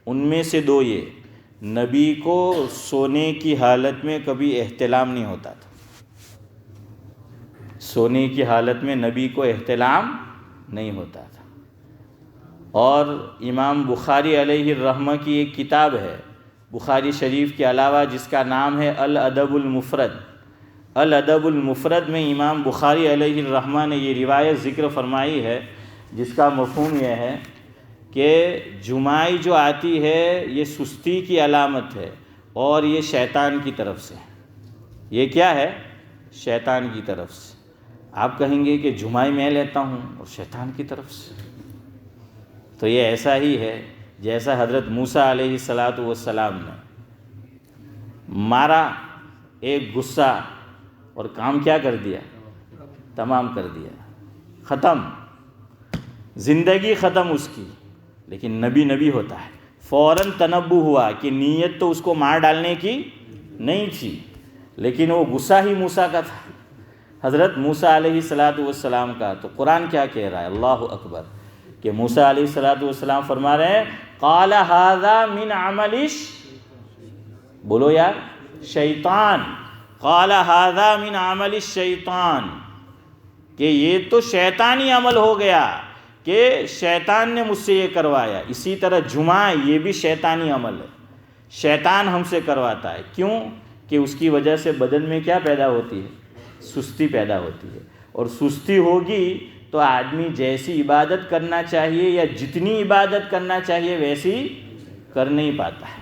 ان میں سے دو یہ: نبی کو سونے کی حالت میں کبھی احتلام نہیں ہوتا تھا. سونے کی حالت میں نبی کو احتلام نہیں ہوتا تھا. اور امام بخاری علیہ الرحمہ کی ایک کتاب ہے بخاری شریف کے علاوہ جس کا نام ہے الادب المفرد. الادب المفرد میں امام بخاری علیہ الرحمہ نے یہ روایت ذکر فرمائی ہے جس کا مفہوم یہ ہے کہ جمعہ جو آتی ہے یہ سستی کی علامت ہے اور یہ شیطان کی طرف سے. یہ کیا ہے؟ شیطان کی طرف سے. آپ کہیں گے کہ جمعہ میں لیتا ہوں اور شیطان کی طرف سے، تو یہ ایسا ہی ہے جیسا حضرت موسیٰ علیہ السلام نے مارا ایک غصہ اور کام کیا کر دیا؟ تمام کر دیا، ختم، زندگی ختم اس کی. لیکن نبی ہوتا ہے، فوراً تنبہ ہوا کہ نیت تو اس کو مار ڈالنے کی نہیں تھی، لیکن وہ غصہ ہی موسیٰ کا تھا، حضرت موسیٰ علیہ السلام کا. تو قرآن کیا کہہ رہا ہے؟ اللہ اکبر، کہ موسیٰ علیہ السلام فرما رہے ہیں قال ھذا من عمل بولو یار شیطان، قال ھذا من عمل الشیطان، کہ یہ تو شیطانی عمل ہو گیا کہ شیطان نے مجھ سے یہ کروایا. اسی طرح جمعہ یہ بھی شیطانی عمل ہے، شیطان ہم سے کرواتا ہے. کیوں؟ کہ اس کی وجہ سے بدن میں کیا پیدا ہوتی ہے؟ سستی پیدا ہوتی ہے. اور سستی ہوگی تو آدمی جیسی عبادت کرنا چاہیے یا جتنی عبادت کرنا چاہیے ویسی کر نہیں پاتا ہے.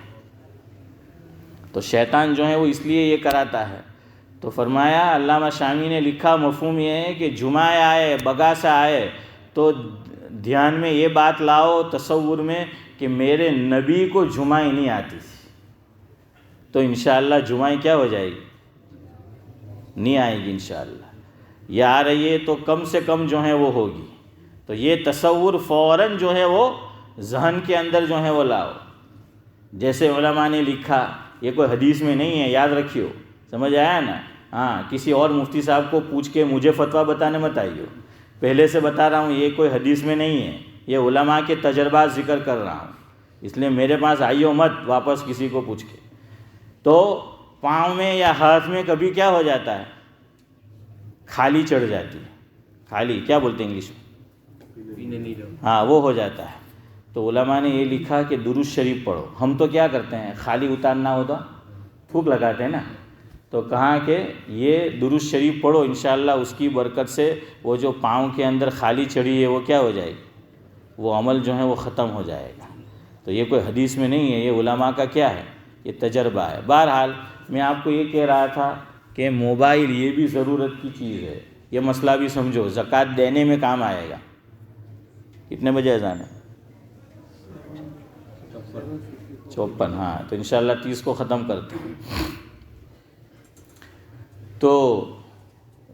تو شیطان جو ہے وہ اس لیے یہ کراتا ہے. تو فرمایا، علامہ شامی نے لکھا مفہوم یہ ہے کہ جمعہ آئے بگاسا آئے تو دھیان میں یہ بات لاؤ، تصور میں، کہ میرے نبی کو جمعہ ہی نہیں آتی تھی، تو انشاءاللہ جمعہ کیا ہو جائے گی؟ نہیں آئے گی انشاءاللہ. یا آ رہی ہے تو کم سے کم جو ہے وہ ہوگی. تو یہ تصور فوراً جو ہے وہ ذہن کے اندر جو ہے وہ لاؤ. جیسے علماء نے لکھا، یہ کوئی حدیث میں نہیں ہے، یاد رکھیو. سمجھ آیا نا؟ ہاں، کسی اور مفتی صاحب کو پوچھ کے مجھے فتویٰ بتانے مت آئیو. پہلے سے بتا رہا ہوں، یہ کوئی حدیث میں نہیں ہے، یہ علماء کے تجربات ذکر کر رہا ہوں. اس لیے میرے پاس آئیو مت واپس کسی کو پوچھ کے. تو پاؤں میں یا ہاتھ میں کبھی کیا ہو جاتا ہے؟ خالی چڑھ جاتی ہے. خالی کیا بولتے ہیں انگلش میں؟ ہاں، وہ ہو جاتا ہے. تو علماء نے یہ لکھا کہ درود شریف پڑھو. ہم تو کیا کرتے ہیں، خالی اتارنا ہوتا پھونک لگاتے ہیں نا. تو کہا کہ یہ درود شریف پڑھو، انشاءاللہ اس کی برکت سے وہ جو پاؤں کے اندر خالی چڑھی ہے وہ کیا ہو جائے گی، وہ عمل جو ہے وہ ختم ہو جائے گا. تو یہ کوئی حدیث میں نہیں ہے، یہ علماء کا کیا ہے، یہ تجربہ ہے. بہرحال میں آپ کو یہ کہہ رہا تھا کہ موبائل یہ بھی ضرورت کی چیز ہے. یہ مسئلہ بھی سمجھو، زکوٰۃ دینے میں کام آئے گا. کتنے بجے اذان ہے؟ 54. ہاں، تو انشاءاللہ 30 کو ختم کرتے ہیں. تو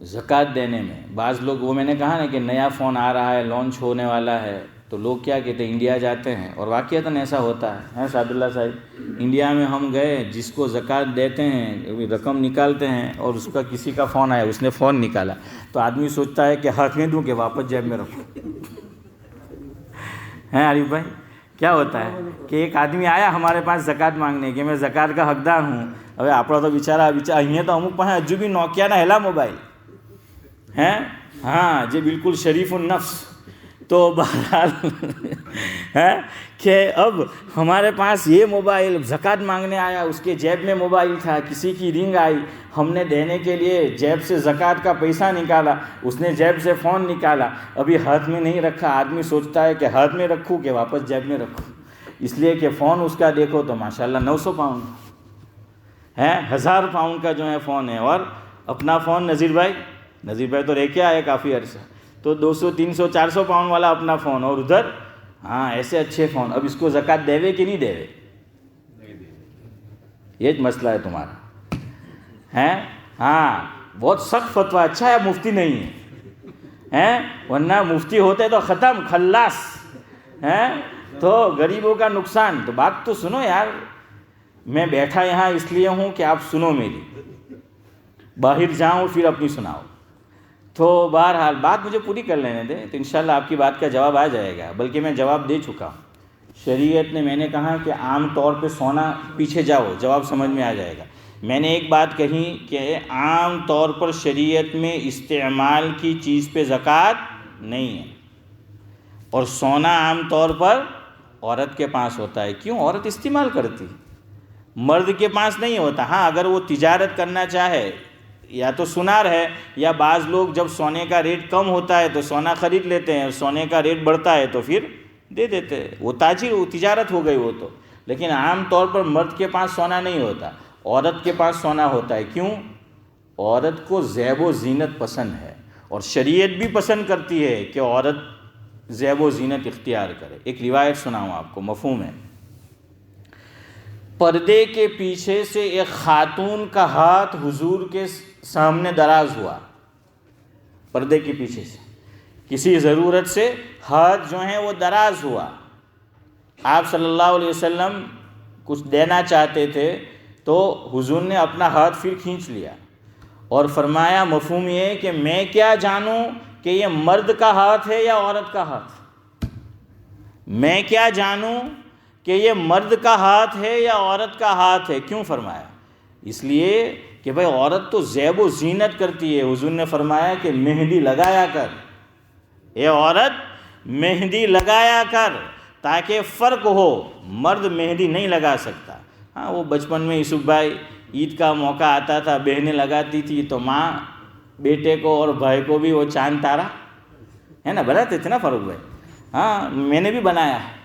زکوٰۃ دینے میں بعض لوگ، وہ میں نے کہا نا کہ نیا فون آ رہا ہے، لانچ ہونے والا ہے، تو لوگ کیا کہتے ہیں، انڈیا جاتے ہیں. اور واقعتاً ایسا ہوتا ہے سعد اللہ صاحب. انڈیا میں ہم گئے، جس کو زکوٰۃ دیتے ہیں رقم نکالتے ہیں، اور اس کا کسی کا فون آیا، اس نے فون نکالا، تو آدمی سوچتا ہے کہ ہاتھ میں دوں کہ واپس جیب میں رکھوں. ہیں عارف بھائی، کیا ہوتا ہے کہ ایک آدمی آیا ہمارے پاس زکوٰۃ مانگنے کہ میں زکوٰۃ کا حقدار ہوں. હવે આપણો તો બિચારા અહીંયા તો અમુક પાસે હજુ બી નોકિયાના હેલા મોબાઈલ ہیں، ہاں جی بالکل شریف النفس. تو بہرحال ہے کہ اب ہمارے پاس یہ موبائل، زکوٰۃ مانگنے آیا، اس کے جیب میں موبائل تھا، کسی کی رنگ آئی، ہم نے دینے کے لیے جیب سے زکوٰۃ کا پیسہ نکالا، اس نے جیب سے فون نکالا، ابھی ہاتھ میں نہیں رکھا. آدمی سوچتا ہے کہ ہاتھ میں رکھوں کہ واپس جیب میں رکھوں، اس لیے کہ فون اس کا دیکھو تو ماشاءاللہ 900 پاؤنڈ ہے، 1000 پاؤنڈ کا جو ہے فون ہے. اور اپنا فون نذیر بھائی تو رہ کے آئے کافی عرصہ، تو 200 300 400 پاؤنڈ والا اپنا فون، اور ادھر ہاں ایسے اچھے فون. اب اس کو زکوٰۃ دیوے کہ نہیں دیوے، یہ مسئلہ ہے تمہارا ہے. ہاں، بہت سخت فتویٰ. اچھا ہے مفتی نہیں ہے، ورنہ مفتی ہوتے تو ختم خلاص ہے. تو غریبوں کا نقصان. تو بات تو سنو یار، میں بیٹھا یہاں اس لیے ہوں کہ آپ سنو میری، باہر جاؤں پھر اپنی سناؤ. تو بہرحال بات مجھے پوری کر لینے دیں، تو انشاءاللہ آپ کی بات کا جواب آ جائے گا. بلکہ میں جواب دے چکا ہوں. شریعت نے، میں نے کہا کہ عام طور پہ سونا، پیچھے جاؤ جواب سمجھ میں آ جائے گا. میں نے ایک بات کہی کہ عام طور پر شریعت میں استعمال کی چیز پہ زکوٰۃ نہیں ہے، اور سونا عام طور پر عورت کے پاس ہوتا ہے. کیوں؟ عورت استعمال کرتی، مرد کے پاس نہیں ہوتا. ہاں، اگر وہ تجارت کرنا چاہے، یا تو سنار ہے، یا بعض لوگ جب سونے کا ریٹ کم ہوتا ہے تو سونا خرید لیتے ہیں، اور سونے کا ریٹ بڑھتا ہے تو پھر دے دیتے ہیں. وہ تجارت ہو گئی وہ تو. لیکن عام طور پر مرد کے پاس سونا نہیں ہوتا، عورت کے پاس سونا ہوتا ہے. کیوں؟ عورت کو زیب و زینت پسند ہے، اور شریعت بھی پسند کرتی ہے کہ عورت زیب و زینت اختیار کرے. ایک روایت سناؤں آپ کو، مفہوم ہے. پردے کے پیچھے سے ایک خاتون کا ہاتھ حضور کے سامنے دراز ہوا. پردے کے پیچھے سے کسی ضرورت سے ہاتھ جو ہیں وہ دراز ہوا. آپ صلی اللہ علیہ وسلم کچھ دینا چاہتے تھے، تو حضور نے اپنا ہاتھ پھر کھینچ لیا اور فرمایا، مفہوم یہ ہے کہ میں کیا جانوں کہ یہ مرد کا ہاتھ ہے یا عورت کا ہاتھ، میں کیا جانوں کہ یہ مرد کا ہاتھ ہے یا عورت کا ہاتھ ہے. کیوں فرمایا؟ اس لیے کہ بھئی عورت تو زیب و زینت کرتی ہے. حضور نے فرمایا کہ مہندی لگایا کر، اے عورت مہندی لگایا کر، تاکہ فرق ہو. مرد مہندی نہیں لگا سکتا. ہاں، وہ بچپن میں یوسف بھائی عید کا موقع آتا تھا، بہنیں لگاتی تھی، تو ماں بیٹے کو اور بھائی کو بھی وہ چاند تارا ہے نا بناتے تھے نا فاروق بھائی. ہاں، میں نے بھی بنایا ہے،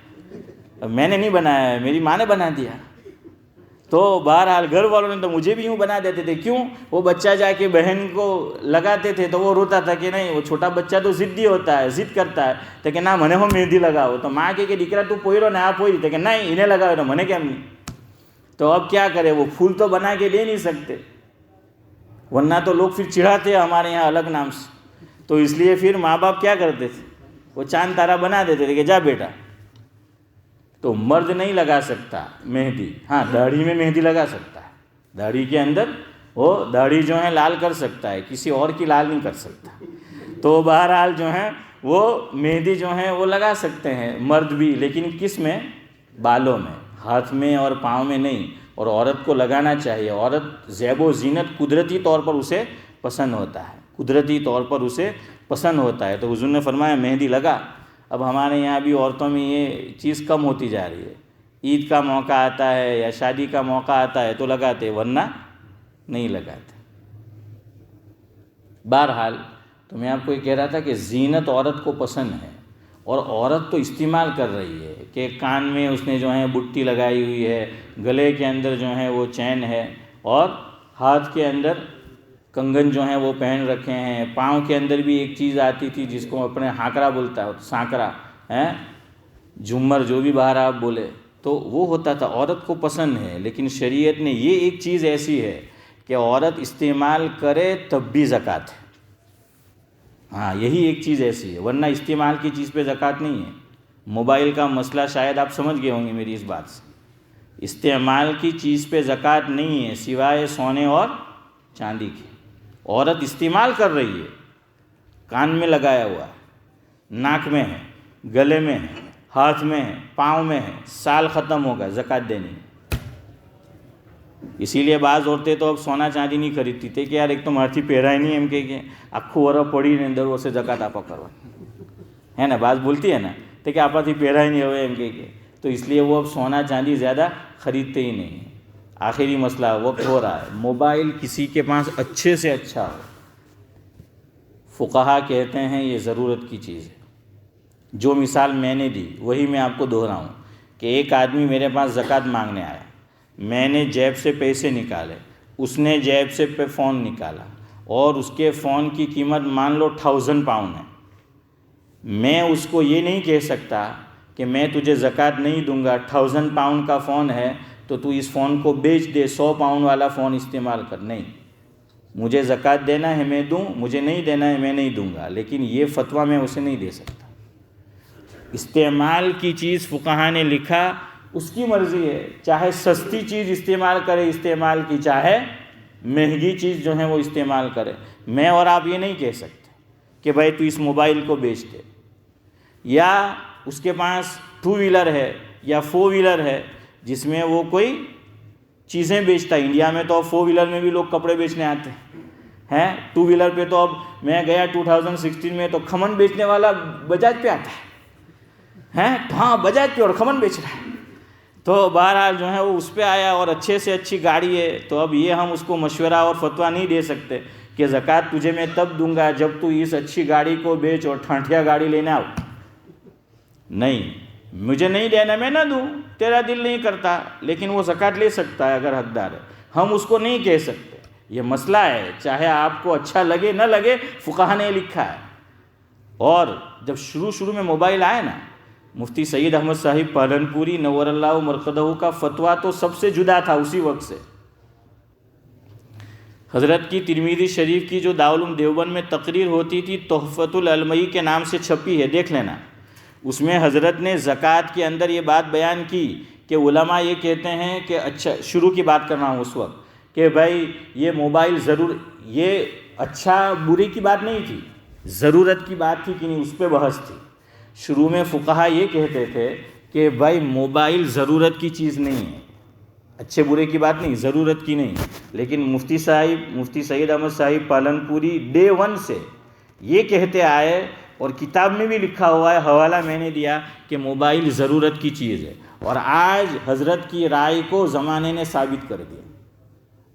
میں نے نہیں بنایا ہے، میری ماں نے بنا دیا. تو بہرحال گھر والوں نے تو مجھے بھی یوں بنا دیتے تھے. کیوں؟ وہ بچہ جا کے بہن کو لگاتے تھے تو وہ روتا تھا کہ نہیں، وہ چھوٹا بچہ تو ضدی ہوتا ہے، ضد کرتا ہے، تو کہ نہ منے ہو مہندی لگاؤ. تو ماں کہ دیکرا تو پوئرو نہ پوئری، تو کہ نہیں انہیں لگاؤ، تو منے کیا نہیں. تو اب کیا کرے، وہ پھول تو بنا کے دے نہیں سکتے، ورنہ تو لوگ پھر چڑھاتے ہمارے یہاں الگ نام سے. تو اس لیے پھر ماں باپ کیا کرتے تھے، وہ چاند تارا بنا دیتے تھے کہ جا بیٹا. تو مرد نہیں لگا سکتا مہندی, ہاں داڑھی میں مہندی لگا سکتا ہے, داڑھی کے اندر وہ داڑھی جو ہے لال کر سکتا ہے, کسی اور کی لال نہیں کر سکتا. تو بہرحال جو ہے وہ مہندی جو ہے وہ لگا سکتے ہیں مرد بھی, لیکن کس میں؟ بالوں میں, ہاتھ میں اور پاؤں میں نہیں. اور عورت کو لگانا چاہیے. عورت زیب و زینت قدرتی طور پر اسے پسند ہوتا ہے, قدرتی طور پر اسے پسند ہوتا ہے. تو حضور نے فرمایا مہندی لگا. اب ہمارے یہاں بھی عورتوں میں یہ چیز کم ہوتی جا رہی ہے. عید کا موقع آتا ہے یا شادی کا موقع آتا ہے تو لگاتے, ورنہ نہیں لگاتے. بہرحال تو میں آپ کو یہ کہہ رہا تھا کہ زینت عورت کو پسند ہے, اور عورت تو استعمال کر رہی ہے کہ کان میں اس نے جو ہے بٹی لگائی ہوئی ہے, گلے کے اندر جو ہے وہ چین ہے, اور ہاتھ کے اندر کنگن جو ہیں وہ پہن رکھے ہیں. پاؤں کے اندر بھی ایک چیز آتی تھی جس کو اپنے ہاکرا بولتا ہے, سانکرا ہے, جھومر جو بھی باہر آپ بولے, تو وہ ہوتا تھا. عورت کو پسند ہے, لیکن شریعت نے یہ ایک چیز ایسی ہے کہ عورت استعمال کرے تب بھی زکوٰۃ ہے. ہاں یہی ایک چیز ایسی ہے, ورنہ استعمال کی چیز پہ زکوٰۃ نہیں ہے. موبائل کا مسئلہ شاید آپ سمجھ گئے ہوں گے میری اس بات سے. استعمال کی چیز پہ زکوٰۃ نہیں ہے سوائے سونے اور چاندی کی. عورت استعمال کر رہی ہے, کان میں لگایا ہوا ہے, ناک میں ہے, گلے میں ہے, ہاتھ میں ہے, پاؤں میں ہے, سال ختم ہوگا, زکوٰۃ دینی ہے. اسی لیے بعض عورتیں تو اب سونا چاندی نہیں خریدتی تھے کہ یار ایک تو مارتھی پہرا ہی نہیں ایم کہ آخو ور پڑی نے اندر اسے زکوٰۃ آپ کروا ہے نا, بعض بولتی ہے نا تو کہ آپ پہرا ہی نہیں ہوئے ایم کہ تو اس لیے وہ اب سونا چاندی زیادہ خریدتے ہی نہیں ہیں. آخری مسئلہ وقت ہو رہا ہے. موبائل کسی کے پاس اچھے سے اچھا ہو, فقہا کہتے ہیں یہ ضرورت کی چیز ہے. جو مثال میں نے دی وہی میں آپ کو دہراؤں کہ ایک آدمی میرے پاس زکوٰۃ مانگنے آیا, میں نے جیب سے پیسے نکالے, اس نے جیب سے فون نکالا, اور اس کے فون کی قیمت مان لو 1000 پاؤنڈ ہے. میں اس کو یہ نہیں کہہ سکتا کہ میں تجھے زکوٰۃ نہیں دوں گا, 1000 پاؤنڈ کا فون ہے تو تو اس فون کو بیچ دے, 100 پاؤنڈ والا فون استعمال کر. نہیں, مجھے زکوٰۃ دینا ہے میں دوں, مجھے نہیں دینا ہے میں نہیں دوں گا. لیکن یہ فتویٰ میں اسے نہیں دے سکتا. استعمال کی چیز فقہا نے لکھا اس کی مرضی ہے, چاہے سستی چیز استعمال کرے استعمال کی, چاہے مہنگی چیز جو ہے وہ استعمال کرے. میں اور آپ یہ نہیں کہہ سکتے کہ بھائی تو اس موبائل کو بیچ دے, یا اس کے پاس 2 ویلر ہے یا 4 ویلر ہے جس میں وہ کوئی چیزیں بیچتا ہے. انڈیا میں تو اب 4 ویلر میں بھی لوگ کپڑے بیچنے آتے ہیں. 2 ویلر پہ تو اب میں گیا 2016 میں تو کھمن بیچنے والا بجاج پہ آتا ہے, ہاں بجاج پہ اور کھمن بیچ رہا ہے. تو بہرحال جو ہے وہ اس پہ آیا, اور اچھے سے اچھی گاڑی ہے. تو اب یہ ہم اس کو مشورہ اور فتویٰ نہیں دے سکتے کہ زکوٰۃ تجھے میں تب دوں گا جب تو اس اچھی گاڑی کو بیچ اور ٹھانٹیا گاڑی لینے آؤ. نہیں, مجھے نہیں دینا میں نہ دوں, تیرا دل نہیں کرتا, لیکن وہ زکوٰۃ لے سکتا ہے اگر حقدار ہے. ہم اس کو نہیں کہہ سکتے. یہ مسئلہ ہے, چاہے آپ کو اچھا لگے نہ لگے, فقہا نے لکھا ہے. اور جب شروع میں موبائل آئے نا, مفتی سید احمد صاحب پالنپوری نور اللہ مرقدہ کا فتویٰ تو سب سے جدا تھا اسی وقت سے. حضرت کی ترمذی شریف کی جو دارالعلوم دیوبند میں تقریر ہوتی تھی, تحفۃ العلمئی کے نام سے چھپی ہے, دیکھ لینا. اس میں حضرت نے زکوٰۃ کے اندر یہ بات بیان کی کہ علماء یہ کہتے ہیں کہ اچھا, شروع کی بات کر رہا ہوں اس وقت, کہ بھائی یہ موبائل یہ اچھا بری کی بات نہیں تھی, ضرورت کی بات تھی کہ نہیں, اس پہ بحث تھی. شروع میں فقہا یہ کہتے تھے کہ بھائی موبائل ضرورت کی چیز نہیں ہے, اچھے برے کی بات نہیں, ضرورت کی نہیں. لیکن مفتی سید احمد صاحب پالنپوری ڈے 1 سے یہ کہتے آئے, اور کتاب میں بھی لکھا ہوا ہے, حوالہ میں نے دیا, کہ موبائل ضرورت کی چیز ہے. اور آج حضرت کی رائے کو زمانے نے ثابت کر دیا.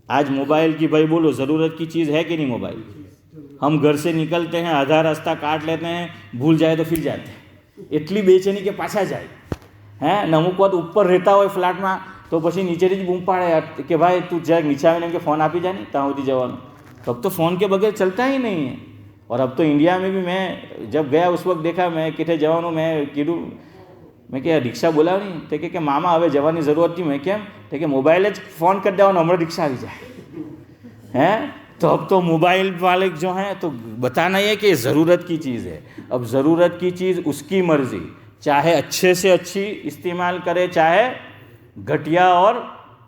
آج موبائل کی بھائی بولو ضرورت کی چیز ہے کہ نہیں موبائل؟ ہم گھر سے نکلتے ہیں, آدھا راستہ کاٹ لیتے ہیں, بھول جائے تو پھر جاتے ہیں. એટલી બેચેની કે પાછા જાય હે ને અમુક વખત ઉપર રહેતા હોય ફ્લેટમાં તો પછી નીચેથી જ બૂમ પાડે કે ભાઈ તું જરાક નીચે આવીને એમ કે ફોન આપી જા ને ત્યાં સુધી જવાનું. તો اب تو فون کے بغیر چلتا ہی نہیں ہے. اور اب تو انڈیا میں بھی میں جب گیا اس وقت دیکھا, میں کتنے જવાનું, મેં કીધું મેં કે રિક્ષા બોલાવની, તો કે મામા હવે જવાની જરૂરત નથી. મેં કેમ? તો કે મોબાઈલ જ ફોન કરી દેવાનો, હમણાં રિક્ષા આવી જાય. હે تو اب تو موبائل مالک جو ہیں تو بتانا یہ کہ ضرورت کی چیز ہے. اب ضرورت کی چیز اس کی مرضی، چاہے اچھے سے اچھی استعمال کرے، چاہے گھٹیا اور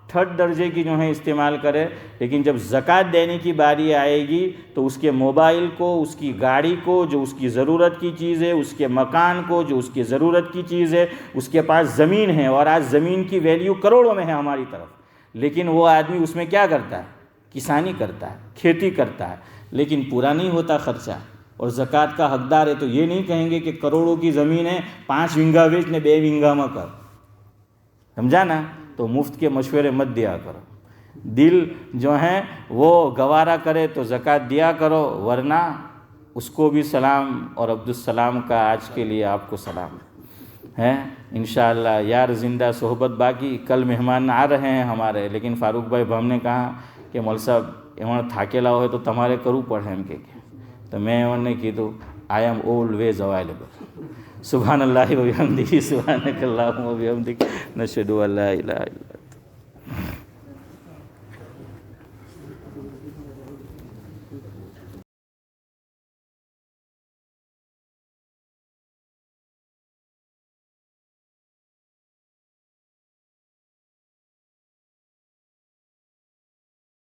تھرڈ درجے کی جو ہے استعمال کرے. لیکن جب زکوٰۃ دینے کی باری آئے گی تو اس کے موبائل کو، اس کی گاڑی کو جو اس کی ضرورت کی چیز ہے، اس کے مکان کو جو اس کی ضرورت کی چیز ہے، اس کے پاس زمین ہے اور آج زمین کی ویلیو کروڑوں میں ہے ہماری طرف، لیکن وہ آدمی اس میں کیا کرتا ہے؟ کسانی کرتا ہے، کھیتی کرتا ہے، لیکن پورا نہیں ہوتا خرچہ. اور زکوٰۃ کا حقدار ہے تو یہ نہیں کہیں گے کہ کروڑوں کی زمین ہے 5 وینگا بیچ نے 2 وینگا میں کر، سمجھا نا؟ تو مفت کے مشورے مت دیا کرو. دل جو ہیں وہ گوارا کرے تو زکوٰۃ دیا کرو، ورنہ اس کو بھی سلام. اور عبدالسلام کا آج کے لیے آپ کو سلام ہے. انشاءاللہ یار زندہ صحبت باقی. کل مہمان آ رہے ہیں ہمارے، لیکن فاروق بھائی ہم نے کہا کہ مول صاحب ایوان تھاکیلا ہوئے تو تمہارے کرو پڑھے ہم کے تو میں ایوان نے کیدو آئی ایم آلویز اویلیبل. سبحان اللہ و بحمدہ، سبحانک اللہم و بحمدک، نشہد ان لا الہ الا